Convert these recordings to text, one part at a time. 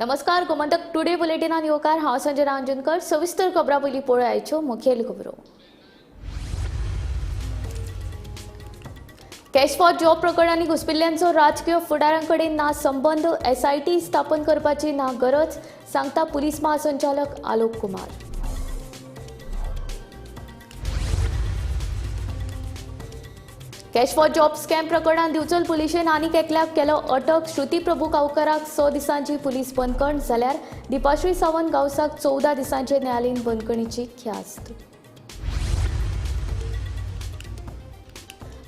नमस्कार. गोमंतक टुडे बुलेटिनान येवकार हांव संजय रांजणकर. सविस्तर खबरां पयलीं पळोवया आयच्यो मुखेल खबरो. कॅश फॉर जॉब प्रकरणांनी घुस्पिल्ल्यांचो राजकीय फुडाऱ्यांकडेन ना संबंद, एसआयटी स्थापन करपाची ना गरज, सांगता पुलीस महासंचालक Alok Kumar. Cash for job scam प्रकरणात दिवचल पुलिशेन आनीक एकल्याक केलो अटक. श्रुती प्रभू गांवकाराक 6 दिसांची पुलीस बंदखण, जाल्यार दिपाश्री सावंत गांवसाक 14 दिसांचे न्यायालयीन बंदखणीची ख्यास्त.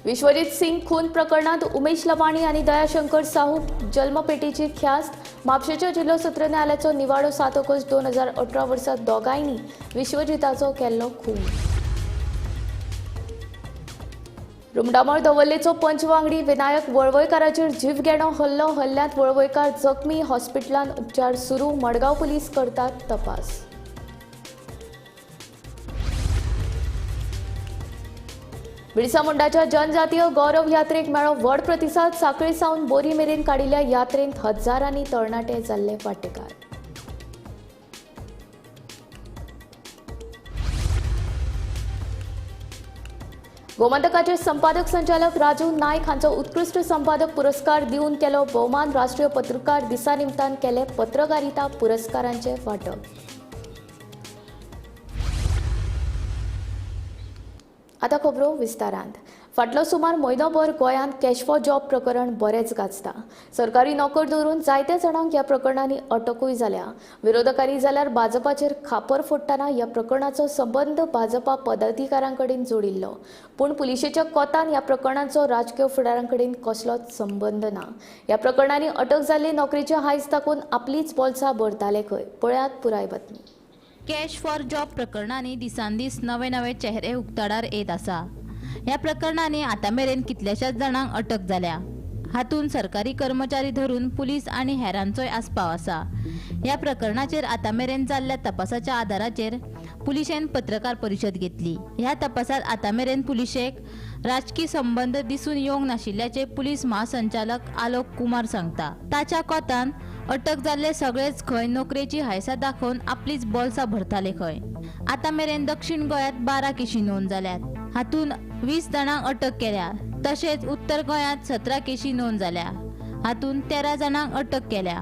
विश्वजीत सिंग खून प्रकरणात उमेश लबाणी आणि दयाशंकर साहू जल्मपेटीची ख्यास्त. म्हापशेच्या जिल्हो सत्र न्यायालयाचो निवाडो 7 ऑगस्ट 2018 वर्सा दोगांयनी विश्वजिताचो केल्लो खून. रुमडामळ दवल्लेचो पंचवांगडी विनायक वळवयकाराचेर जीवघेणो हल्ल्यांत वळवयकार जखमी, हॉस्पिटलांत उपचार सुरू. मडगांव पुलीस करतात तपास. बिरसा मुंडाच्या जनजातीय गौरव यात्रेक मेळ्ळो व्हड प्रतिसाद. सांखळे सावन बोरी मेरेन काडिल्ल्या यात्रेंत हजारांनी तरणाटे जाल्ले वांटेकार. गोमंतकाचे संपादक संचालक राजू नायक हांचो उत्कृष्ट संपादक पुरस्कार दिवन केलो भोवमान. राष्ट्रीय पत्रकार दिसा निमतान केले पत्रकारिता पुरस्कारांचे वांटप. आतां खबरो विस्तारांत. फाटलो सुमार म्हयनोभर गोंयांत कॅश फॉर जॉब प्रकरण बरेंच गाजता. सरकारी नोकर दवरून जायत्या जाणांक ह्या प्रकरणांनी अटकूय जाल्या. विरोधकांनी जाल्यार भाजपाचेर खापर फोडटाना ह्या प्रकरणाचो संबंद भाजपा पदाधिकाऱ्यांकडेन जोडिल्लो. पूण पुलिशेच्या कोतान ह्या प्रकरणाचो राजकीय फुडाऱ्यांकडेन कसलोच संबंद ना. ह्या प्रकरणांनी अटक जाल्ले नोकरेचे हायस दाखोवन आपलीच बोल्सां भरताले खंय. पळयात पुराय बातमी. कॅश फॉर जॉब प्रकरणांनी दिसान दीस नवे नवे चेहरे उक्ताडार येत आसा. ह्या प्रकरणांनी आतां मेरेन कितल्याशाच जाणांक अटक जाल्या. हातूंत सरकारी कर्मचारी धरून पुलीस आनी हेरांचोय आस्पाव आसा. ह्या प्रकरणाचेर आतां मेरेन जाल्ल्या तपासाच्या आदाराचेर पुलिशेन पत्रकार परिशद घेतली. ह्या तपासात आतां मेरेन पुलिशेक राजकीय संबंध दिसून येवंक नाशिल्ल्याचे पुलीस महासंचालक आलोक कुमार सांगता. ताच्या कोतान अटक जाल्ले सगळेच खंय नोकरेची हायसा दाखोवन आपलीच बोल्सां भरताले खंय. आतां मेरेन दक्षिण गोंयांत 12 केशी नोंद जाल्यात. हातूंत 20 जाणांक अटक केल्या. तशेंच उत्तर गोंयांत 17 केशी नोंद जाल्या. हातूंत 13 जाणांक अटक केल्या.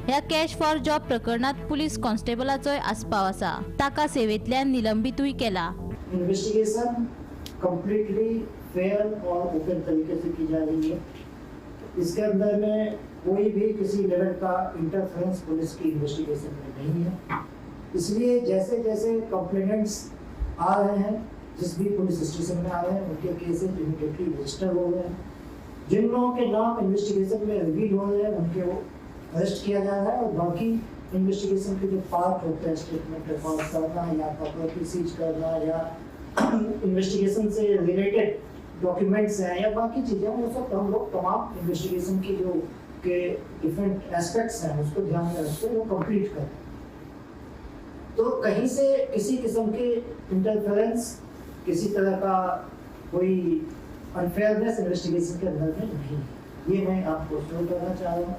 ह्या कॅश फॉर जॉब प्रकरणात पुलीस कॉन्स्टेबलाचोय आस्पाव आसा. ताका सेवेंतल्यान निलंबितूय केला. इन्वेस्टिगेशन कंप्लीटली फेयर और ओपन तरीके से की जा रही है. इसके अंदर में कोई भी किसी लेवल का इंटरफेरेंस पुलिस की इन्वेस्टिगेशन में नहीं है. इसलिए जैसे जैसे कंप्लेनेंट्स आ रहे हैं, जिस भी पुलिस स्टेशन में आ रहे हैं, उनके केसेस इमीडिएटली रजिस्टर हो गए हैं. जिन लोगों के नाम इन्वेस्टिगेशन में रिवील हो रहे हैं उनके वो अरेस्ट किया जा रहा है. और बाकी इन्वेस्टिगेशन के जो पार्ट होते हैं, स्टेटमेंट रिकॉर्ड करना या प्रॉपर्टी सीज करना या इन्वेस्टिगेशन से रिलेटेड डॉक्यूमेंट्स हैं या बाकी चीज़ें, वो सब हम लोग तमाम इन्वेस्टिगेशन की जो के डिफरेंट एस्पेक्ट्स हैं उसको ध्यान में रखते वो कंप्लीट करें. तो कहीं से किसी किस्म के इंटरफेरेंस, किसी तरह का कोई अनफेयरनेस इन्वेस्टिगेशन के अंदर में नहीं है. ये मैं आपको श्योर करना चाह रहा हूँ.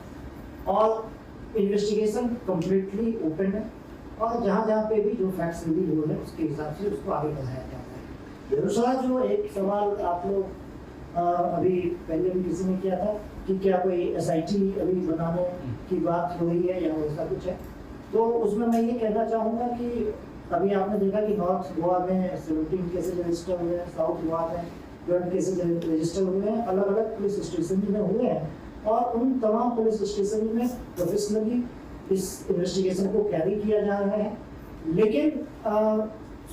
और इन्वेस्टिगेशन कम्प्लीटली ओपन है और जहाँ जहाँ पे भी जो फैक्ट्स रिवील हो रहे हैं उसके हिसाब से उसको आगे बढ़ाया जाता है. दूसरा जो एक सवाल आप लोग अभी पहले भी किसी ने किया था कि क्या कोई एसआईटी अभी बनाने की बात हो रही है या ऐसा कुछ है, तो उसमें मैं ये कहना चाहूँगा कि अभी आपने देखा कि नॉर्थ गोवा में 17 केसेज रजिस्टर हुए हैं, साउथ गोवा में 12 केसेज रजिस्टर हुए हैं, अलग अलग पुलिस स्टेशन में हुए हैं. और उन तमाम पुलिस स्टेशन में प्रोफेशनली इस इन्वेस्टिगेशन को कैरी किया जा रहा है. लेकिन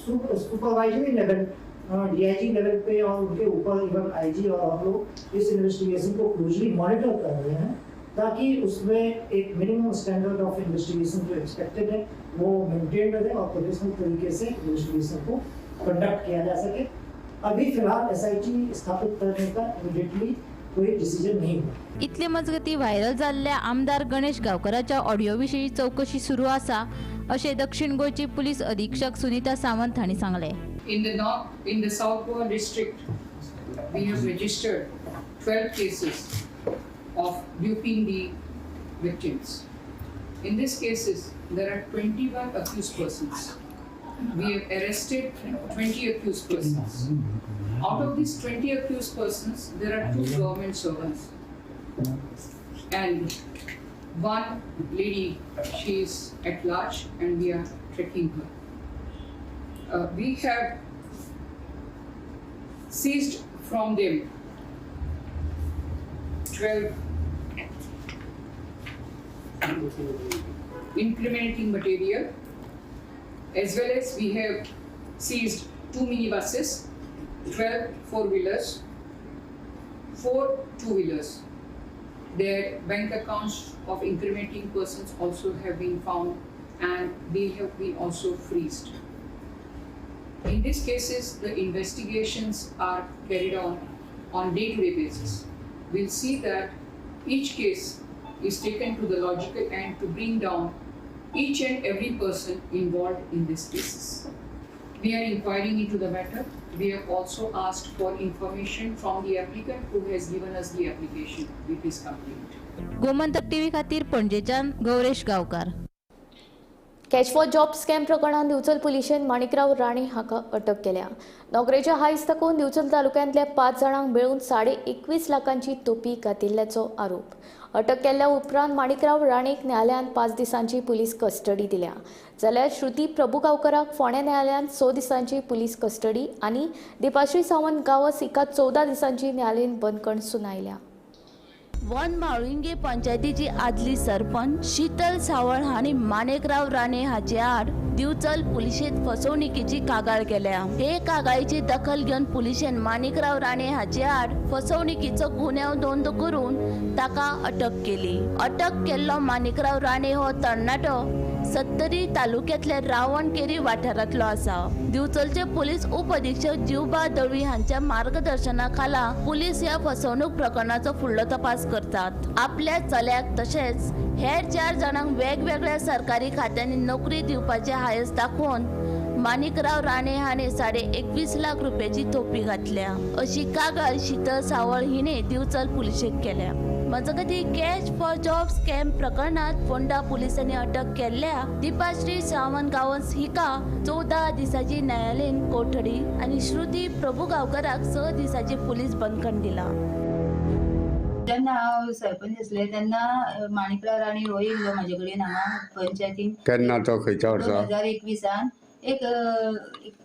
सुपरवाइजरी लेवल, डीआईजी लेवल पे और उनके ऊपर इवन आईजी और हम लोग इस इन्वेस्टिगेशन को क्लोजली मॉनिटर कर रहे हैं ताकि उसमें एक मिनिमम स्टैंडर्ड ऑफ इन्वेस्टिगेशन जो एक्सपेक्टेड है वो मेंटेन रहे और प्रोफेशनल तरीके से इन्वेस्टिगेशन को कंडक्ट किया जा सके. अभी फिलहाल एसआईटी स्थापित करने का इमीडिएटली कोई डिसिजन नहीं हुआ. इतले मजगती व्हायरल जाल्ल्या आमदार गणेश गांवकाराच्या ऑडिओ विशीं चौकशी सुरू आसा अशें दक्षिण गोंयची पुलीस अधीक्षक सुनीता सावंत हांणी सांगलें. In the South Goa district, we have registered 12 cases of duping the victims. In these cases, there are 21 accused persons. We have arrested 20 accused persons. Out of these 20 accused persons, there are 2 government servants and one lady. She is at large, and we are tracking her. We have seized from them 12 incriminating material, as well as we have seized 2 minibuses, 12 four-wheelers, 4 two-wheelers. Their bank accounts of incriminating persons also have been found, and they have been also freezed. In these cases, the investigations are carried on day-to-day basis. We'll see that each case is taken to the logical end to bring down each and every person involved in these cases. We are inquiring into the matter. We have also asked for information from the applicant who has given us the application with his complaint. Gomantak TV खातीर पणजेच्यान गौरेश गांवकार. Catch for job scam प्रकरणात दिवचल पुलिशेन माणिकराव राणे हाका अटक केल्या. नोकरेच्या हायस तकून दिवचल तालुक्यांतल्या 5 जाणांक मेळून 21.5 लाखांची तोपी घातिल्ल्याचो आरोप. अटक केल्ल्या उपरांत माणिकराव राणेक न्यायालयान 5 दिसांची पुलीस कस्टडी दिल्या. जाल्यार श्रुती प्रभुगांवकाराक फोंड्या न्यायालयान 6 दिसांची पुलीस कस्टडी आनी दिपाश्री सावंत गांवस हिका 14 दिसांची न्यायालयीन बंदखण सुनायल्या. वन म्हाळुंगे पंचायतीची आदली सरपंच शीतल सावळ हांणी माणिकराव राणे हाचे आड दिवचल पुलिशेंत फसवणुकीची कागाळ केल्या. हे कागाळीची दखल घेवन पुलिशेन माणिकराव राणे हाचे आड फसवणुकीचो गुन्यांव नोंद करून ताका अटक केली. अटक केल्लो माणिकराव राणे हो तरणाटो सत्तरी तालुक्यांतल्या रावणकेरी वाठारांतलो आसा. दिवचलचे पुलीस उप अधीक्षक जीवबा दळवी हांच्या मार्गदर्शना खाला पुलीस ह्या फसवणूक प्रकरणाचो फुडलो तपास करतात. आपल्या चल्याक तशेंच हेर 4 जाणांक वेगवेगळ्या सरकारी खात्यांनी नोकरी दिवपाचे हायस दाखोवन माणिकराव राणे हाणें 21.5 लाख रुपयाची तोपी घातल्या, अशी कागाळ शीतल सावळ हिने दिवचल पुलिशेक केल्या. मजगती कॅच फॉर जॉब स्कॅम प्रकरणात फोंडा पुलिसांनी अटक केल्ल्या दिपाश्री सावंत गांवस हिका 14 दिसाची न्यायालयीन कोठडी आणि श्रुती प्रभुगांवकाराक 6 दिसाची पुलीस बंदखण दिला. जेन्ना हांव सरपंच आसलें तेन्ना माणिकराव राणे हो येयल्लो म्हाजे कडेन हांगा पंचायतीन. केन्ना तो खंयच्या वर्सा? 2021 एक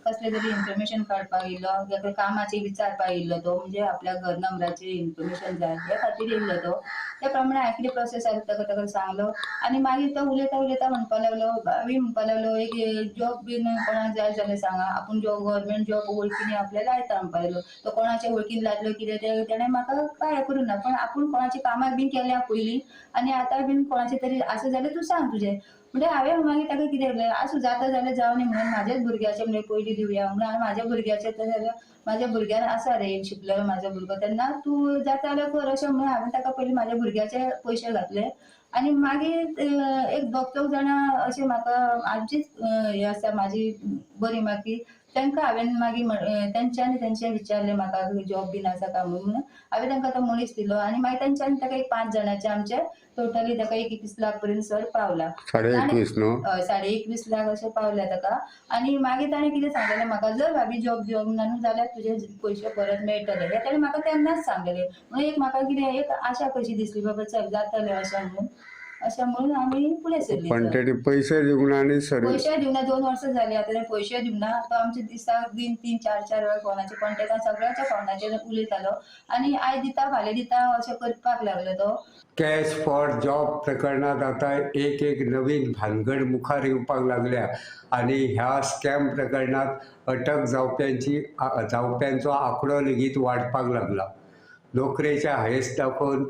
कसले तरी इन्फॉर्मेशन काडपाक येयल्लो, ताका कामाचे विचारपाक येयल्लो तो, म्हणजे आपल्या घर नंबराचे इन्फॉर्मेशन जाय त्या खातीर येयल्लो तो. त्या प्रमाणे हांवें कितें प्रोसेस आसा ताका सांगलो आनी मागीर तो उलयता म्हणपाक लागलो, भाभी म्हणपाक लागलो एक जॉब बीन कोणाक जाय जाल्यार सांगा, आपूण गव्हर्मेंट जॉब वळखीनी आपल्याला लायता म्हणपाक लागलो. तो कोणाच्या वळखीन लायतलो कितें तेणें म्हाका काय करूं ना, पण आपूण कोणाची कामाक बीन केल्या पयलीं आनी आतां बीन कोणाचें तरी आसा जाल्यार तूं सांग तुजें. म्हणजे हांवें मागीर ताका कितें केलें, आसूं जाता जाल्यार जावं न्ही म्हणून म्हाज्याच भुरग्याचें म्हणजे पयलीं दिवया म्हणून हांवें म्हाज्या भुरग्याचें जाल्यार म्हाज्या भुरग्यान आसा रे शिकलेलो म्हाजो भुरगो, तेन्ना तूं जाता जाल्यार कर अशें म्हणून हांवें ताका पयलीं म्हाज्या भुरग्याचे पयशे घातले. आनी मागीर एक 2-3 जाणां अशें म्हाका आमचीच हें आसा म्हाजी बरी मागी, तांकां हांवें मागीर तेंच्यांनी तेंचे विचारलें म्हाका जॉब बीन आसा काय म्हणून. हांवें तांकां तो मनीस दिलो आनी मागीर तेंच्यांनी ताका एक 5 जाणांचे आमचे टोटली ताका 21 लाख पर्यंत सर पावला. 21.5 न्हू? 21.5 लाख अशें पावल्या ताका. आनी मागीर ताणें कितें सांगलेलें म्हाका, जर भाभी जॉब ना न्हू जाल्यार तुजे पयशे परत मेळटले. हें ताणें म्हाका तेन्नाच सांगलेलें. म्हणून एक म्हाका कितें एक आशा कशी दिसली, बाबा चल जातलें अशें म्हणून आमी फुडें सरलीं. पण तेणी पयशे दिवंक ना आनी पयशे दिवना, 2 वर्सां जालीं आतां तेणें पयशे दिवना. तो आमच्या दिसाक दिन 3-4 वेळा कोणाचे कॉन्टेक्टान सगळ्यांच्या फोनाचेर उलयतालो आनी आयज दिता फाल्यां दिता अशें करपाक लागलो तो. कॅच फॉर जॉब प्रकरणात आता एक नवीन भानगड मुखार येवपाक लागल्या आणि ह्या स्कॅम प्रकरणात अटक जावप्यांचो आंकडो लेगीत वाडपाक लागला. नोकरेच्या हायेस दाखोवन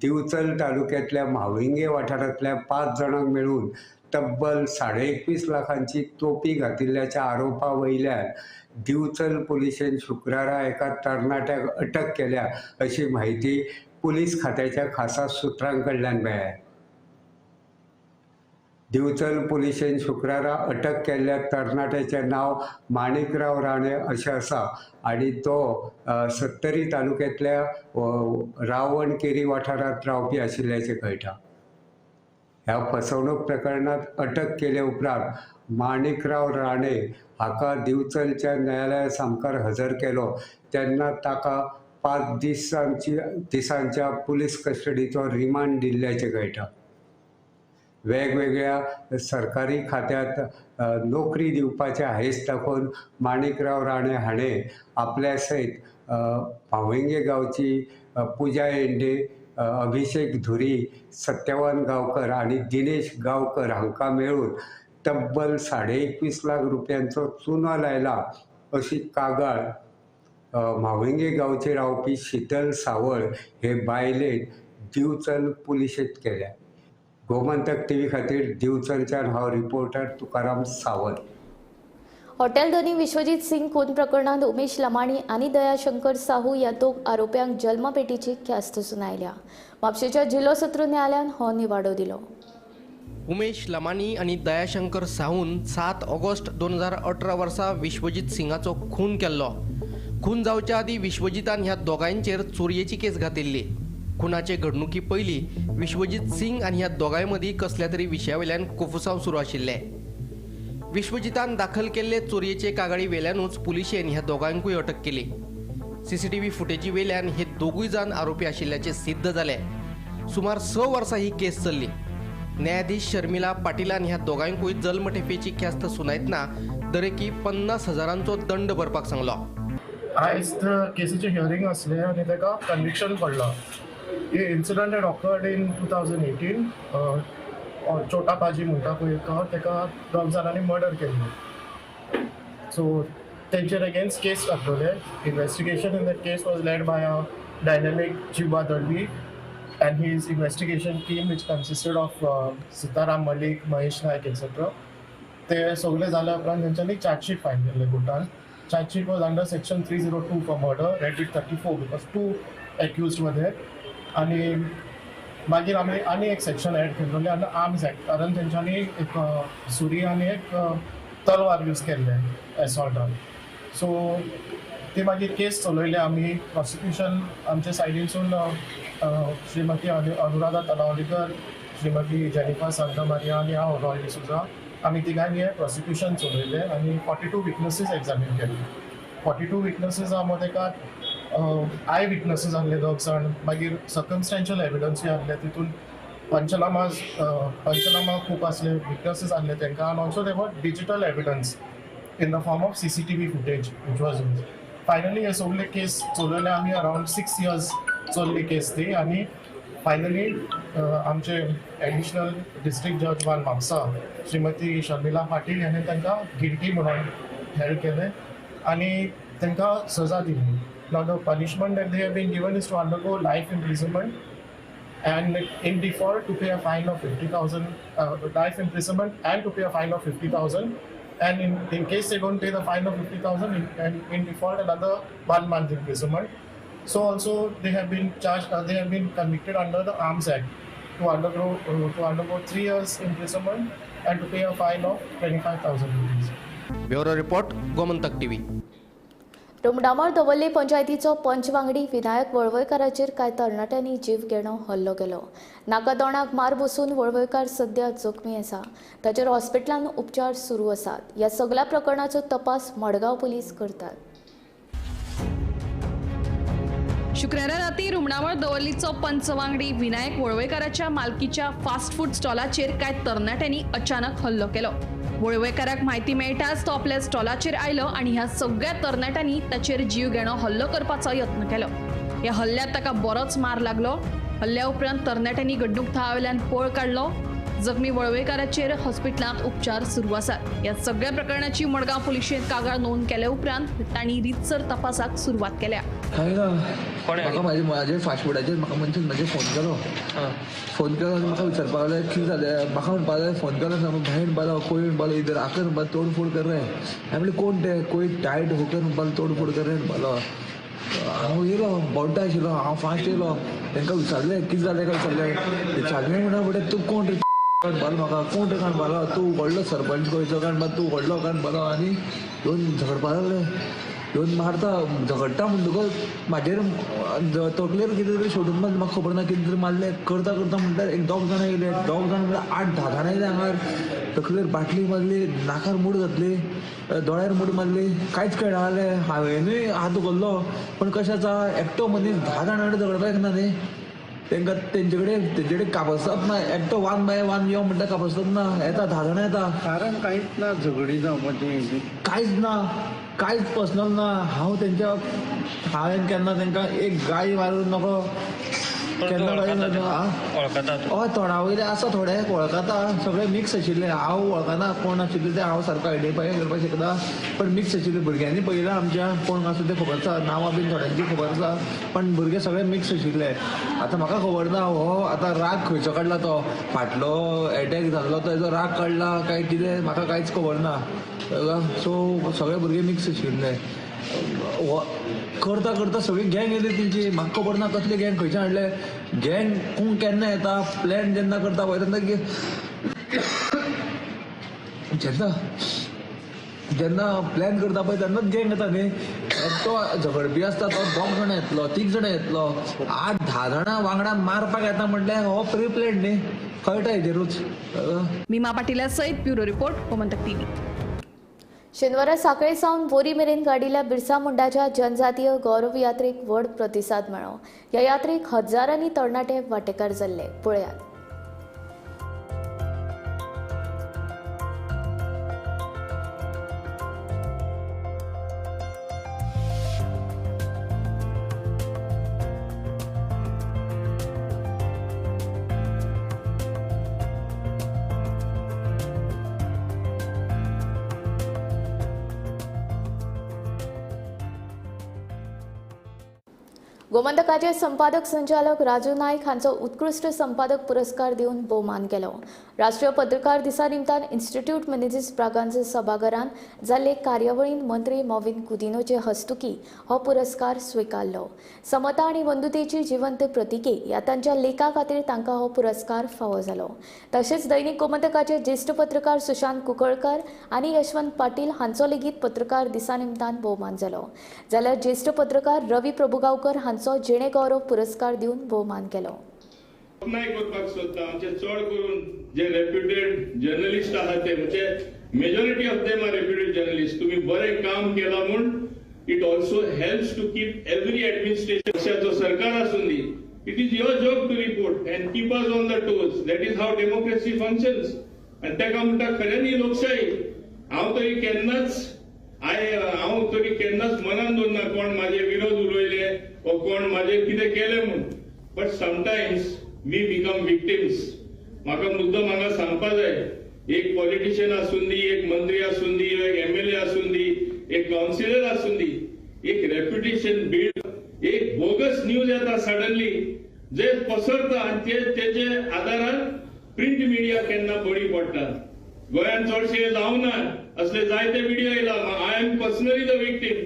दिवचल तालुक्यांतल्या म्हाळुंगे वाठारांतल्या 5 जाणांक मेळून तब्बल 21.5 लाखांची तोपी घातिल्ल्याच्या आरोपा वयल्यान दिवचल पुलिशेन शुक्रारा एका तरणाट्याक अटक केल्या अशी माहिती पुलीस खात्याच्या खासा सुत्रां कडल्यान मेळ्ळ्या. दिवचल पुलिशेन शुक्रारा अटक केल्ल्या तरणाट्याचें नांव माणिकराव राणे अशें आसा आनी तो सत्तरी तालुक्यांतल्या रावणकेरी वाठारांत रावपी आशिल्ल्याचें कळटा. ह्या फसवणूक प्रकरणात अटक केले उपरांत माणिकराव राणे हाका दिवचलच्या न्यायालया सामकार हजर केलो तेन्ना ताका 5 दिसांच्या पुलीस कस्टडीचो रिमांड दिल्ल्याचें कळटा. वेगवेगळ्या सरकारी खात्यांत नोकरी दिवपाचे हायस दाखोवन माणिकराव राणे हाणें आपल्या सयत भावंगे गांवची पुजा एंडे, अभिषेक धुरी, सत्यवान गांवकर आनी दिनेश गांवकर हांकां मेळून तब्बल 21.5 लाख रुपयांचो चुनो लायला अशी कागाळ म्हावंगे गांवचे रावपी शीतल सावळ हे बायलेन दिवचल पुलिशेंत केल्या. गोमंतक टीव्ही खातीर दिवचलच्यान हांव रिपोर्टर तुकाराम सावंत. हॉटेल धनी विश्वजीत सिंग खून प्रकरणात उमेश लमाणी आणि दयाशंकर साहू या दोग आरोप्यांक जल्मपेटीची ख्यास्त सुनायल्या. म्हापशेच्या जिल्लो सत्र न्यायालयान हो निवाडो दिलो. उमेश लमानी आणि दयाशंकर साहून 7 ऑगस्ट 2018 वर्सा विश्वजीत सिंगाचो खून केल्लो. खून जावच्या आदी विश्वजितान ह्या दोगांचेर चोरयेची केस घातिल्ली. खुनाचे घडणुकी पयलीं विश्वजीत सिंग आनी ह्या दोगांय मदीं कसल्या तरी विशया कुफुसांव सुरू आशिल्ले. विश्वजितान दाखल केल्ले चोरयेचे कागाळी वेल्यानूच पुलिशेन ह्या दोगांकूय अटक केली. CCTV फुटेजी वेल्यान हे दोगूय जाण आरोपी आशिल्ल्याचे सिद्ध जाले. सुमार 6 वर्सां ही केस चल्ली. न्यायाधीश शर्मिला पाटीलान ह्या दोगांकूय जल्मठेपेची ख्यास्त सुनायतना दरेकी 50,000 दंड भरपाक सांगलो. आयज केसीचे हियरिंग असले आनी ताका कन्विक्शन पडला. हे इन्सिडंट हॅड ऑकर्ड इन 2018. छोटा पाजी म्हणटा पळय ताका 2 जाणांनी मर्डर केल्लो. सो तेंचेर अगेन्स्ट केस घातलोले. Investigation in that case was led by a dynamic Jiva Dalvi and his investigation team which consisted of Sitaram Malik, Mahesh Naik etc. ते सगळे जाल्या उपरांत तेंच्यांनी चार्जशीट फायल केल्ले कोर्टान. Chargesheet was under section 302 for murder, read 34 because 2 accused were there. आनी मागीर आमी आनी एक सेक्शन एड केल्लोले अंडर आर्म्स एक्ट, कारण तेंच्यांनी एक सुरी आनी एक तलवार यूज केल्ले एसॉल्टान. सो ती मागीर केस चलयले आमी. प्रॉसिक्युशन आमचे सायडीनसून श्रीमती अनुराधा तलावलीकर, श्रीमती जेनिफर सांतामारिया आनी हांव रॉय डिसुजा आमी तिगांनी हे प्रॉसिक्युशन चलयले आनी 42 विटनसीस एक्झामीन केले. 42 विटनसीसा मदें आय विटनसीस आहले 2 जाण, मागीर सर्कमस्टेंशियल एविडन्सूय आहले. तितून पंचनामा खूब आसले, विटनसीस आहले तांकां. आनी also there were digital evidence in the form of CCTV footage which was used. Finally हे सगळे केस चलयले आमी. अरावंड 6 years चल्ली केस ती. आनी फायनली आमचे एडिशनल डिस्ट्रिक्ट जज 1 म्हापसा श्रीमती शर्मिला पाटील हांणी तांकां गिल्टी म्हणून हेल्ड केले आनी तांकां सजा दिली. Now the punishment that they have been given is to undergo life imprisonment and in default to pay a fine of 50,000, life imprisonment and to pay a fine of 50,000, and in case they don't pay the fine of 50,000, and in default another 1 month imprisonment. So also they have been charged, they have been convicted under the Arms Act to undergo 3 years imprisonment and to pay a fine of 25,000 rupees. Bureau report Gomantak TV. Rumdamol Davorlim पंचायतीचो पंचवांगडी विनायक वळवयकाराचेर कांय तरणाट्यांनी जीव घेणो हल्लो केलो. नाका तोंडाक मार बसून वळवयकार सध्या जखमी आसा. ताचेर हॉस्पिटलांत उपचार सुरू आसात. ह्या सगळ्या प्रकरणाचो तपास मडगांव पुलीस करतात. शुक्रारा राती रुमणावळ दवर्लीचो पंचवांगडी विनायक वळवयकाराच्या मालकीच्या फास्ट फूड स्टॉलाचेर कांय तरणाट्यांनी अचानक हल्लो केलो. वळवयकाराक म्हायती मेळटाच तो आपल्या स्टॉलाचेर आयलो आनी ह्या सगळ्या तरणाट्यांनी ताचेर जीव घेणो हल्लो करपाचो यत्न केलो. ह्या हल्ल्यात ताका बरोच मार लागलो. हल्ल्या उपरांत तरणाट्यांनी घडणूक थळावेल्यान पळ काडलो. जखमी वळवयकाराचेर हॉस्पिटलांत उपचार सुरू आसात. ह्या सगळ्या प्रकरणाची मडगांव पुलिशेन कागाळ नोंद केल्या उपरांत तांणी रितसर तपासाक सुरवात केल्या. म्हाका म्हाजे फास्ट फुडाचेर म्हाका मनशान म्हाजे फोन केलो आनी म्हाका विचारपाक लागले कितें जालें. म्हाका म्हणपाक लागलें फोन केलो भायर म्हणपालो कोई म्हणपालो इधर आकर म्हणपालो तोड फोड कर रे. हांवें म्हणलें कोण ते कोई टायट होकर म्हणपालो तोड फोड कर रे म्हणपालो. हांव येयलो बोड्डा आशिल्लो, हांव फास्ट येयलो. तांकां विचारलें कितें जालें काय विचारलें. विचारलें म्हणटा फुडें तूं कोण रे म्हणपालो. म्हाका कोण रे म्हणपालो तूं व्हडलो सरपंच गोंयचो काय म्हणपालो तूं व्हडलो काय म्हणपालो. आनी येवन झगडपाक लागले. येवन मारता झगडटा म्हणटकच म्हाजेर तकलेर कितें तरी सोडून मारलें, म्हाका खबर ना कितें तरी मारलें. करता करता म्हणटा एक 2 जाणां येयले, 2 जाणां म्हणल्यार 8-10 जाणां येयले आंगार. तकलेर बाटली मारली, नाकार मूड घातली, दोळ्यार मूड मारली, कांयच कळनासलें. हांवेनूय हात उखल्लो, पण कशें आसा एकटो मनीस 10 जाणां कडेन झगडपाक येना न्ही. तांकां तेंचे कडेन कापसतात ना, एकटो 1 by 1 यो म्हणटा कापसतात ना, येता 10 जाणां येता. कारण कांयच ना झगडी जावपाचें, कांयच ना, कांयच पर्सनल ना. हांवें केन्ना तांकां एक गाळी मारूंक नको, केन्ना हय तोंडा वयले आसा थोडे वळखता, सगळे मिक्स आशिल्ले. हांव वळखना कोण आशिल्ले ते, हांव सारको आयडेंटिफाय करपाक शकता, पण मिक्स आशिल्ले. भुरग्यांनी पळयलां आमच्या कोण आसा ते खबर आसा, नांवां बीन थोड्यांची खबर आसा, पण भुरगे सगळे मिक्स आशिल्ले. आतां म्हाका खबर ना हो आतां राग खंयचो काडला, तो फाटलो एटॅक जाल्लो तो हेजो राग काडला काय कितें म्हाका कांयच खबर ना. सो सगळे भुरगे मिक्स आशिल्ले. करता करता सगळी गँग येयली तेंची, म्हाका खबर ना कसली गँग खंयच्यान हाडले. गँग कोण केन्ना येता, प्लॅन जेन्ना करता पळय तेन्ना जेन्ना प्लॅन करता पळय तेन्नाच गँग येता न्ही. तो झगडपी आसता तो 2 जाणां येतलो, 3 जाणां येतलो, 8-10 जाणां वांगडा मारपाक येता म्हटल्यार हो प्री प्लॅन न्ही, कळटा हेजेरूच. मीमा पाटील सयत ब्युरो रिपोर्ट गोमंतक टीव्ही. शेनवारा सांकळे सावन बोरी मेरेन काडिल्ल्या बिरसा मुंडाच्या जनजातीय गौरव यात्रेक व्हड प्रतिसाद मेळ्ळो. ह्या यात्रेक हजारांनी तरणाटे वांटेकार जाल्ले. पळयात. गोमंतकाचे संपादक संचालक राजू नायक हांचो उत्कृश्ट संपादक पुरस्कार दिवन भोवमान केलो. राष्ट्रीय पत्रकार दिसा निमतान इन्स्टिट्यूट मॅनेजीस ब्रागांज सभाघरांत जाल्ले कार्यावळींत मंत्री मॉविन कुदिनोचे हस्तुकी हो पुरस्कार स्विकारलो. समता आनी बंधुतेची जिवंत प्रतिके ह्या तांच्या लेखा खातीर तांकां हो पुरस्कार फावो जालो. तशेंच दैनीक गोमंतकाचे ज्येश्ठ पत्रकार सुशांत कुंकळकर आनी यशवंत पाटील हांचो लेगीत पत्रकार दिसा निमतान भोवमान जालो. जाल्यार ज्येश्ठ पत्रकार रवी प्रभुगांवकर हांचो जिणे गौरव पुरस्कार दिवन भोवमान केलो. करपाक सोदता आमचे चड करून जे रेप्युटेड जर्नलिस्ट आहात ते म्हणजे majority of them are reputed journalist. तुम्ही बरें काम केला म्हूण it also helps to keep every administration पक्षाचो सरकार आसून दी. It is your job to report and keep us on the toes. That is how democracy functions. आनी ताका म्हणटा खऱ्यांनी लोकशाही. हांव तरी केन्नाच मनान दवरना कोण म्हाजे विरोध उलयले वा कोण म्हाजे कितें केलें म्हूण. But sometimes we become victims. म्हाका मुद्दम हांगा सांगपा जाय, एक पॉलिटिशियन आसून दी, एक मंत्री आसून दी, एक MLA आसून दी, एक काउन्सिलर आसून दी, एक रेप्युटेशन बिल्ड, एक बोगस न्यूज येता सडनली जे पसरता आनी तेजे आदारान प्रिंट मिडिया केन्ना बळी पडटा. गोंयांत चडशे जावना असले जायते व्हिडिओ येयला. I am personally the victim.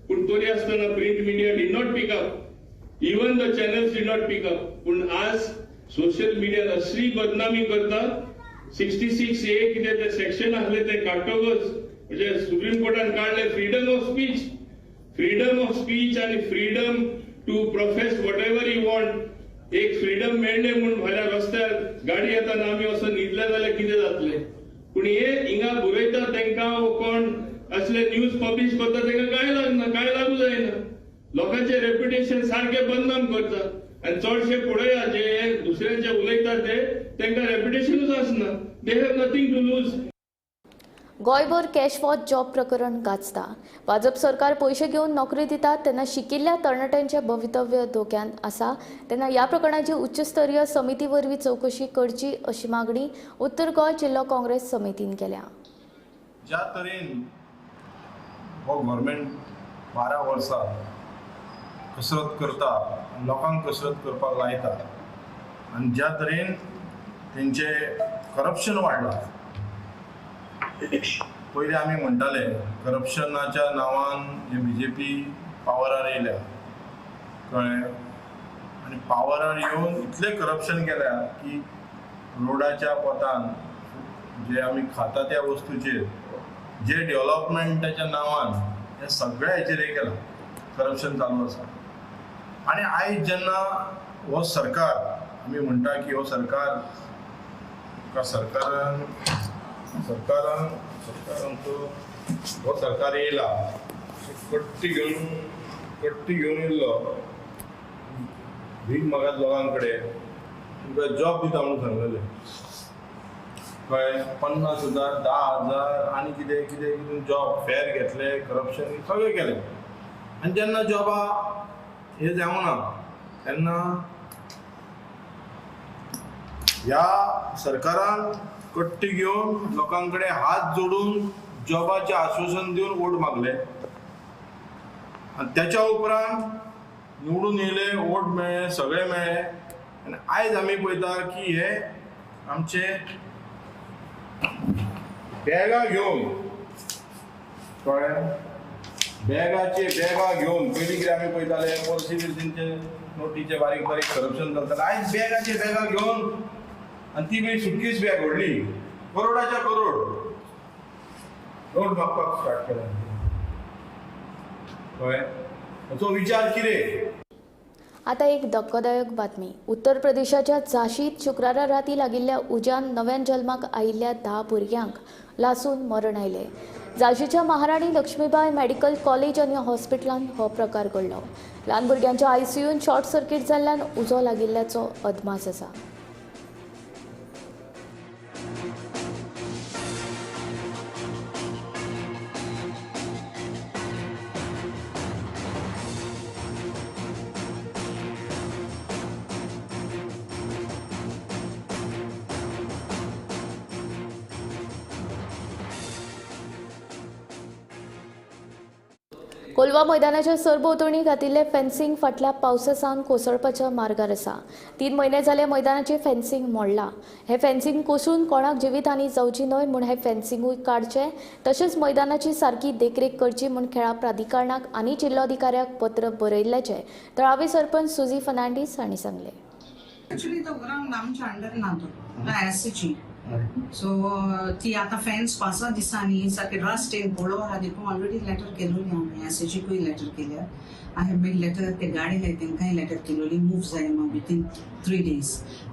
पूण तरी आसतना print media did not pick up. Even the channels did not pick up. पूण आज सोशल मिडियान असली बदनामी करता. 66A कितें ते सेक्शन आसले ते काडटकच म्हणजे सुप्रीम कोर्टान काढले freedom of speech. Freedom of speech आनी freedom to profess whatever you want. एक फ्रीडम मेळ्ळे म्हणून भायल्या रस्त्यार गाडी येताना आमी असो न्हिदले जाल्यार कितें जातलें. पूण हे हिंगा बरयता तांकां कोण असले न्यूज पब्लिश करता तांकां कांय लागू जायना. लोकांचे रेप्युटेशन सारखे बदनाम करता. आनी चडशे पळया जे दुसऱ्यांचे उलयता तांकां रेप्युटेशनूच आसना. They have nothing to lose. गोंयभर कॅश फॉर जॉब प्रकरण गाजता. भाजप सरकार पयशे घेवन नोकरी दितात तेन्ना शिकिल्ल्या तरणाट्यांचें भवितव्य धोक्यात आसा. तेन्ना ह्या प्रकरणाची उच्चस्तरीय समिती वरवीं चवकशी करची अशी मागणी उत्तर गोंय जिल्लो काँग्रेस समितीन केल्या. ज्या तरेन हो गव्हर्मेंट 12 वर्सां कसरत करता, लोकांक कसरत करपाक लायता आनी ज्या तरेन तेंचे करप्शन वाडलां. पयलीं आमी म्हणटाले करप्शनाच्या नांवान हे BJP पावरार येयल्या कळ्ळें. आनी पावरार येवन इतलें करप्शन केल्या की रोडाच्या पोतान जे आमी खाता त्या वस्तूचेर जे डेव्हलपमेंटाच्या नांवान हे सगळ्या हेचेर हे केला करप्शन चालू आसा. आनी आयज जेन्ना हो सरकार आमी म्हणटा की हो सरकार येयला कट्टी घेवन येयल्लो भीक मागत लोकां कडेन तुमकां जॉब दिता म्हणून सांगलेलें कळ्ळें. 50,000 10,000 आनी कितें कितें जॉब फेर घेतले करप्शन सगळें केलें. आनी जेन्ना जॉबा हे जावना तेन्ना ह्या सरकारान कट्टी घेवन लोकां कडेन हात जोडून जॉबाचें आश्वासन दिवन वोट मागले. आनी त्याच्या उपरांत निवडून येयले, वोट मेळ्ळे, सगळें मेळ्ळे. आनी आयज आमी पळयता की हे आमचे बॅगां घेवन कळ्ळें बॅगाचे बॅगां घेवन पयलीं कितें आमी पळयताले पर्सिडींचे नोटीचे बारीक बारीक करप्शन जातालें. आयज बॅगाचे बॅगां घेवन आनी ती बी सुटकेस बॅग व्हडली करोडाच्या करोड नोट मागपाक स्टार्ट केला. कळ्ळें हाचो विचार कितें. आता एक धक्कादायक बातमी. उत्तर प्रदेशाच्या झाशीत शुक्रारा राती लागिल्ल्या उज्यान नव्यान जल्माक आयिल्ल्या 10 भुरग्यांक लासून मरण आयले. झाशीच्या महाराणी लक्ष्मीबाई मेडिकल कॉलेज आनी हॉस्पिटलांत हो प्रकार घडलो. ल्हान भुरग्यांच्या आयसीयून शॉर्ट सर्किट जाल्ल्यान उजो लागिल्ल्याचो अदमास आसा. कोलवा मैदानाच्या सरभोंवतणी घातिल्ले फेन्सिंग फाटल्या पावसा सावन कोसळपाच्या मार्गार आसा. 3 म्हयने जाले मैदानाचे फेन्सिंग मोडलां. हे फेन्सिंग कोसून कोणाक जिवीतहानी जावची न्हय म्हूण हे फेन्सिंगूय काडचे, तशेंच मैदानाची सारकी देखरेख करची म्हूण खेळा प्राधिकरणाक आनी जिल्लोधिकाऱ्याक पत्र बरयल्ल्याचे थळावे सरपंच सुजी फर्नांडीस हांणी सांगले. एक्चुअली तो ग्राउंड आमच्या अंडर ना तो एससी सो ती आता फेन्स 5 दिसांनी सारके रस्ट येवन पळो आहा देखून ऑलरेडी लेटर केलोली हांवें एसएचीकूय लेटर केल्या. आय हॅव मेड लेटर ते गाडी लाय तांकांय लेटर केलोली मूव जाय म्हणून विथीन 3 days.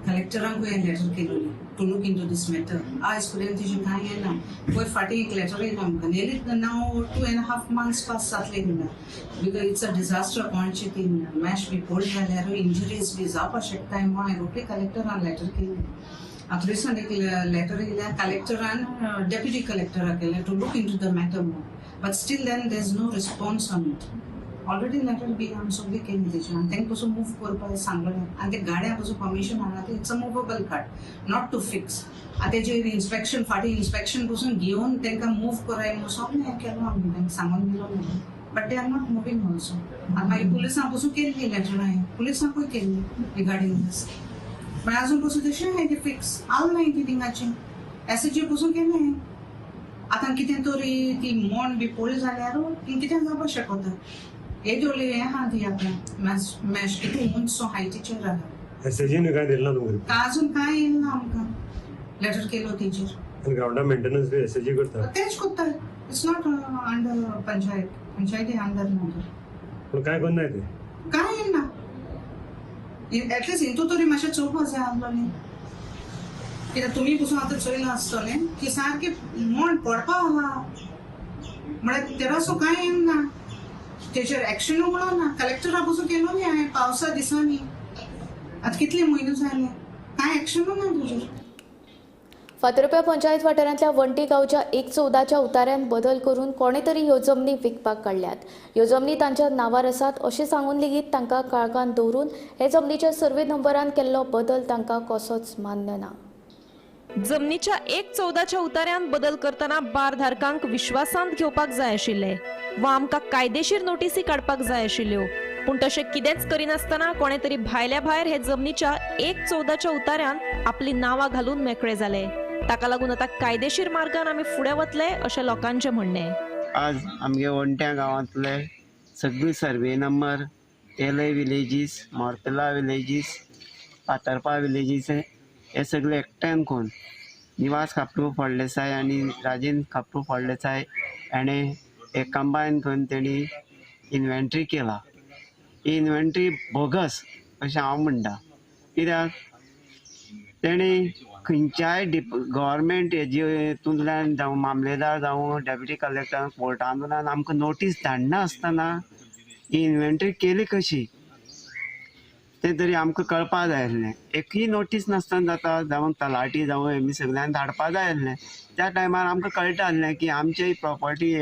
कलेक्टरांकूय लेटर केलोली to look into this matter. आयज पर्यंत तिजें कांय येना. पयर फाटीं एक लेटर येयलो आमकां नेली नाव 2.5 months पास जातले म्हणून बिकॉज इट्स अ डिझास्टर. कोणची ती मॅश बी पड जाल्यार इंजरीज बी जावपाक शकताय म्हणून हांवें रोखडी कलेक्टरान लेटर केली. आता रिसंट एक लेटर येयल्या कलेक्टरान डेप्युटी कलेक्टराक केलें to look into the matter more. But still then there is no response on it. Already letter बी आमी सगळी केली तेजी आनी तांकां पासून मूव करपाक सांगलें. आनी ते गाड्या पासून परमिशन हाडला ते it's a movable card not to fix. आतां तेजेर इन्स्पेक्शन फाटीं इन्स्पेक्शन पासून घेवन तांकां मूव कराय म्हणून सगळें हें केलो आमी तांकां सांगून दिलो म्हणून. But they are not moving also. आनी मागीर पुलिसां पासून केल्ली लेटर हांवें पुलिसांकूय केल्ली रिगार्डींग दीस. पण अजून पासून तशें हाय ते फिक्स आल नाही ती थिंगाची एसएची पासून केलें. आतां कितें तरी ती मोन बी पळय जाल्यार ती कितें जावपाक शकता. हे जोडले हें आहा ती आपल्या मॅश कितें उंच हायटीचेर आहा. एसएजीन काय दिलं ना तुमकां अजून कांय येयलें ना आमकां. लेटर केलो तेजेर. आनी ग्राउंडा मेंटेनन्स बी एसएजी करता. तेच कोत्ता. It's not under Panchayati under ना. पूण काय करना ते कांय येना. एटलिस्ट हितू तरी मातशें चोवपाक जाय आसलोलें. कित्याक तुमी पसून आतां चोयलां आसतलें की सारकें मोण पडपा आहा म्हळ्यार तेरासो कांय येना. तेजेर एक्शनूय म्हणून ना. कलेक्टरा पसून केलोली हांवें पावसा दिसांनी. आतां कितले म्हयने जाले कांय एक्शनूय ना तुजेर. फातर्प्या पंचायत वाठारांतल्या वंटी गांवच्या 114च्या उतार्यान बदल करून कोणे तरी ह्यो जमनी विकपाक काडल्यात. ह्यो जमनी तांच्या नांवार आसात अशें सांगून लेगीत तांकां काळखान दवरून हे जमनीच्या सर्वे नंबरान केल्लो बदल तांकां कसोच मान्य ना. जमनीच्या 114च्या उतार्यान बदल करतना बारधारकांक विश्वासांत घेवपाक जाय आशिल्ले वा आमकां कायदेशीर नोटीसी काडपाक जाय आशिल्ल्यो. पूण तशें कितेंच करिनासतना कोणे तरी भायल्या भायर हे जमनीच्या 114च्या उतार्यान आपली नांवां घालून मेकळे जाले. ताका लागून आतां कायदेशीर मार्गान आमी फुडें वतले अशें लोकांचें म्हणणें. आज आमगे वंट्या गांवांतले सगळी सर्वे नंबर तेलय villages Morpirla villages Fatorpa villages हे सगळे एकठांय करून निवास खापरू फळदेसाय आनी राजेंद्र खापरू फळदेसाय हाणें हे कंबायन करून तेणी इन्व्हेंटरी केला. ही इन्व्हेंटरी बोगस अशें हांव म्हणटा. कित्याक तेणी खंयच्याय गव्हर्मेंट हेजे हितूंतल्यान जावं मामलेदार जावं डेप्युटी कलेक्टर कोर्टांतल्यान आमकां नोटीस धाडना आसतना ही इन्व्हेंटरी केली कशी तें तरी आमकां कळपा जाय आसलें. एकूय नोटीस नासतना जाता जावं तलाटी जावं हेमी सगळ्यांक धाडपा जाय आसलें. त्या टायमार आमकां कळटा आसलें की आमची प्रॉपर्टी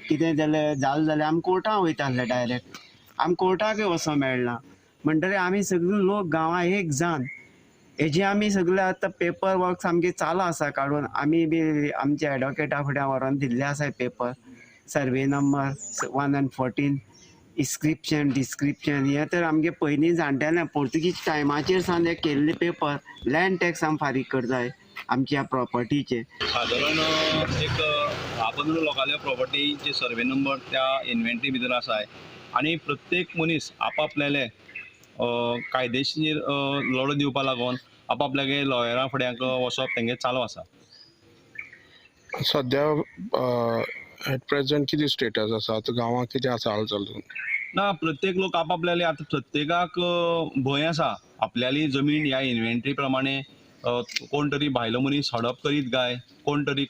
कितें जालें जाल्यार आमी कोर्टां वयता आसले डायरेक्ट. आमी कोर्टाकय वचों मेळना. म्हणटकीर आमी सगळे लोक गांवां एक जावन हेजी आमी सगळे आतां पेपर वर्क सामके चालू आसा काडून आमी बी आमच्या एडवोकेटा फुड्या व्हरोन दिल्ले आसाय पेपर. सर्वे नंबर 1 and 14 इस्क्रिप्शन डिस्क्रिप्शन हे तर आमगे पयलीं जाणटेल्या पोर्तुगीज टायमाचेर सावन हे केल्ले पेपर लँड टॅक्स आमी फारीक करताय आमच्या प्रॉपर्टीचे. सादारण एक 10-15 लोकांच्या प्रॉपर्टीचे सर्वे नंबर त्या इन्व्हेंटरी भितर आसाय आनी प्रत्येक मनीस आपापल्याले कायदेशीर लढो दिवपा लागून आपापल्या लॉयरा फुड्याक वचप तेंगे चालू आसा. सध्या एट प्रेझेंट कितें स्टेटस आसा आतां गांवांत कितें आसा हालचाल? ना, प्रत्येक लोक आपापल्याले आतां प्रत्येकाक भंय आसा. आपल्याली जमीन ह्या इन्व्हेंटरी प्रमाणे कोण तरी भायलो मनीस हडप करीत काय, कोण तरी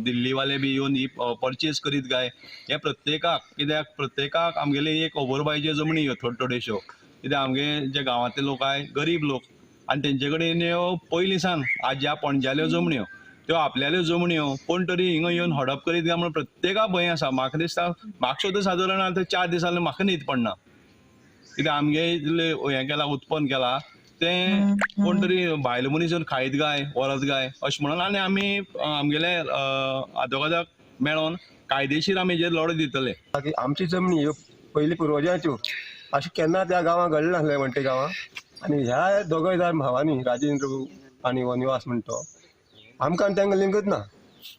दिल्लीवाले बी येवन ही परचेस करीत काय, हे प्रत्येकाक. कित्याक प्रत्येकाक आमगेले एक ओवरबायच्यो जमनी ह्यो थोड्योश्यो. कित्याक आमगे जे गांवांतले लोक आहाय गरीब लोक आनी तेंचे कडेन ह्यो पयलीं सान आज्या पणज्याल्यो जमन्यो त्यो आपल्याल्यो जमन्यो कोण तरी हिंगा येवन हडप करीत काय म्हणून प्रत्येकाक भंय आसा. म्हाका दिसता म्हाका सुद्दां सादारण आतां 4 दीस जाले म्हाका न्हीद पडना. कित्याक आमगे इतलें हें केलां उत्पन्न केलां तें कोण तरी भायलो मनीस येवन खायत काय व्हरत काय अशें म्हणून आनी आमी आमगेले आदोगादाक मेळोन कायदेशीर आमी हेजेर लढो दितले. आमची जमनी ह्यो पयलीं पुर्वजांच्यो अशें केन्ना त्या गांवांत घडलें नासलें म्हणटे गांवांत. आनी ह्या दोगूय जाण भावांनी राजेंद्र आनी वनवास म्हणटो आमकां तांकां लिंकच ना.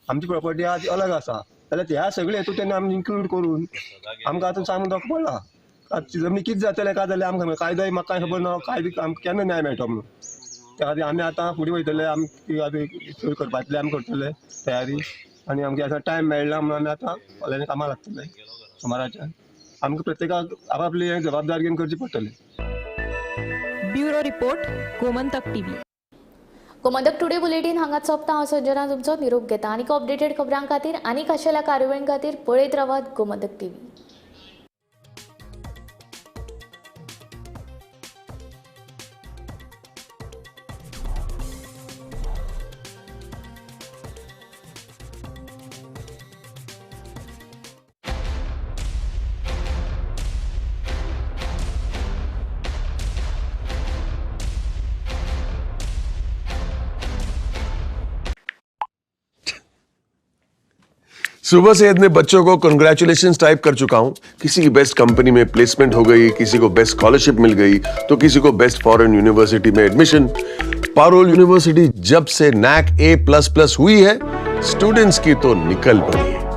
आमची प्रॉपर्टी आज अलग आसा जाल्यार ह्या सगळे हेतून तेणी आमी इन्क्लूड करून आमकां आतां सांगून दोख पडला. आतां जमनी कितें जातलें काय जाल्यार आमकां कायदोय म्हाका खबर ना. कायदो आमकां केन्ना न्याय मेळटो म्हणून त्या खातीर आमी आतां फुडें वयतले. आमी आतां सोय करपातले आमी करतले तयारी. आनी आमकां आतां टायम मेळना म्हणून आमी आतां फाल्यां कामां लागतले सोमाराच्यान. आमकां प्रत्येकाक आपआपली जबाबदारी घेवन करची पडटली. Bureau report Gomantak TV. Gomantak today bulletin हांगाच सोंपता. हांव संजना तुमचो निरोप घेता. आनीक अपडेटेड खबरां खातीर आनीक आशिल्ल्या कार्यावळीं खातीर पळयत रावात गोमंतक टीव्ही. सुबह से इतने बच्चों को कंग्रेचुलेशंस टाइप कर चुका हूं. किसी की बेस्ट कंपनी में प्लेसमेंट हो गई, किसी को बेस्ट स्कॉलरशिप मिल गई, तो किसी को बेस्ट फॉरेन यूनिवर्सिटी में एडमिशन. पारुल यूनिवर्सिटी जब से NAC A++ हुई है, स्टूडेंट्स की तो निकल पड़ी है.